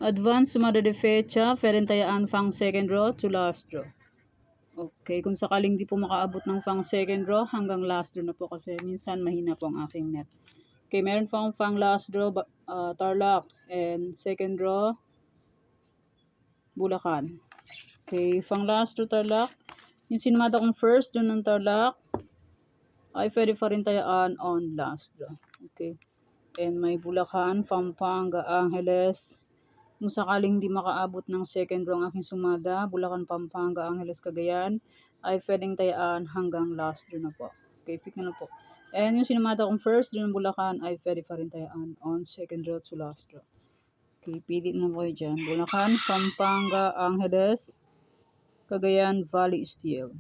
Advance sumada de fecha, pwedeng tayaan pang second draw to last draw. Okay, kung sakaling di po makaabot ng pang second draw, hanggang last draw na po kasi minsan mahina po ang aking net. Okay, meron pang pang last draw, Tarlac, and second draw, Bulacan. Okay, pang last draw Tarlac, yung sinumata kong first draw ng Tarlac, ay pwede pa rin tayaan on last draw. Okay, and may Bulacan, Pampanga, Angeles. Kung sakaling hindi makaabot ng second draw ang aking sumada, Bulacan, Pampanga, Angeles, Cagayan, ay pwedeng tayaan hanggang last draw na po. Okay, pick na lang po. And yung sinumata kong first draw ng Bulacan ay pwede pa rin tayaan on second draw to last draw. Okay, pili na po kayo dyan. Bulacan, Pampanga, Angeles, Cagayan, Valley, Steel.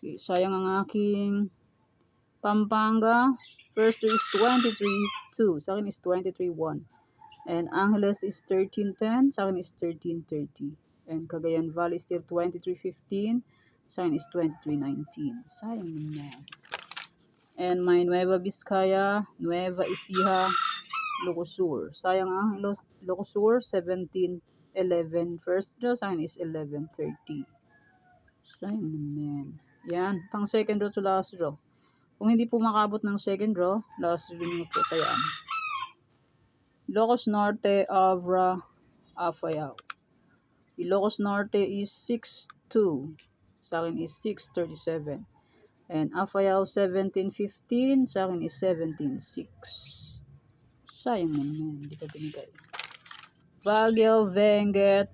Okay, sayang ang aking Pampanga. First draw is 23-2. Sa akin is 23-1. And Angeles is 13-10. Sa akin is 13-30. And Cagayan Valley is still 23-15. Sa akin is 23-19. Sayang naman. And my Nueva Vizcaya, Nueva Ecija, Ilocos. Sayang ang Ilocos, 17-11. First draw, sa akin is 11-30. Sayang naman. Yan, pang second draw to last draw. Kung hindi po makabot ng second draw, last draw nyo po tayaan. Ilocos Norte, Avra, Afayao. Ilocos Norte is 6-2. Sa akin is 6-37. And Afayao 17-15. Sa akin is 17-6. Sayang naman, hindi ka binigay. Baguio, Benguet,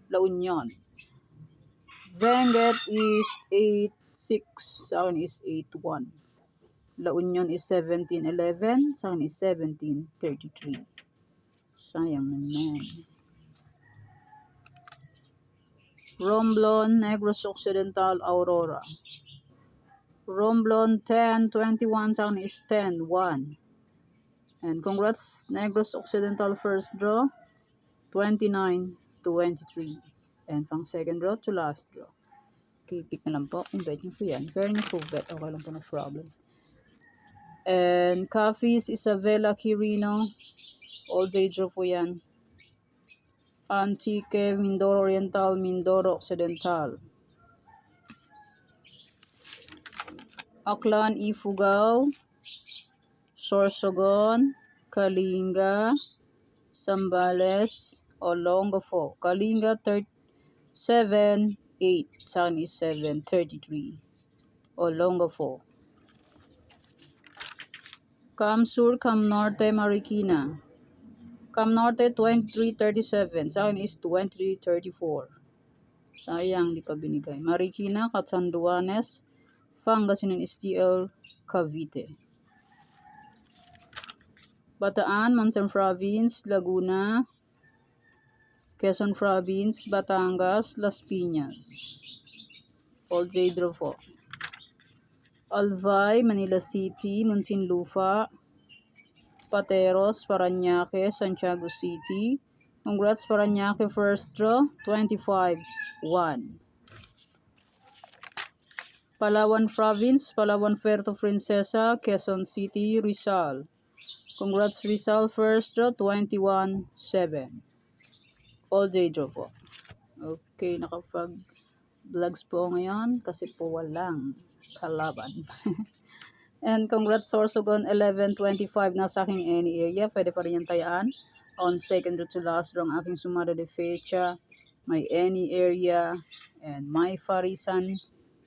La Union. Benguet is 8-6. Sa akin is 8-1. La Union is 17-11. Sa akin is 17-33. Sayang naman. Romblon, Negros Occidental, Aurora. Romblon 10-21. Sa akin is 10-1. And congrats, Negros Occidental first draw, 29-23. And pang second draw to last draw. Okay, pick na lang po. Invite nyo po yan. Fair nyo po bet. Okay lang po, no problem. And Cafes, Isabela, Quirino. All day draw po yan. Antique, Mindoro Oriental, Mindoro Occidental. Aklan, Ifugao. Sorsogon, Kalinga, Zambales, Olongapo. Kalinga 7-8. Sa akin is 7-33. Olongapo. Cam Sur, Cam Norte, Marikina. Cam Norte 23-37. Sa akin is 23-34. Sayang, di pa binigay. Marikina, Catanduanes, Pangasinan, STL, Cavite. Bataan, Monson Province, Laguna, Quezon Province, Batangas, Las Piñas. All day draw po. Albay, Manila City, Muntinlupa, Pateros, Parañaque, Santiago City. Congrats Parañaque first draw, 25-1. Palawan Province, Palawan Puerto Princesa, Quezon City, Rizal. Congrats Rizal first draw, 21-7. All day draw po. Okay, nakapag-vlogs po ngayon kasi po walang kalaban. And congrats Sorsogon 11-25. Nasa aking any area. Pwede pa rin yung tayaan. On second draw to last draw ang aking sumada de fecha. May any area. And may Farisan.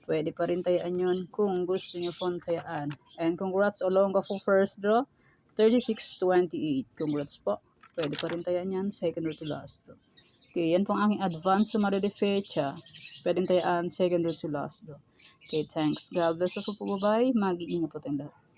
Pwede pa rin tayaan yun kung gusto nyo pong tayaan. And congrats Olongapo first draw. 36-28. Congrats po. Pwede pa rin tayaan yan. Second draw to last draw. Okay, yan pong aking advance sumada de fecha. Pwede tayaan second draw to last draw. Okay, thanks. God bless us po. Bye-bye. Mag-iingat po tayong lahat.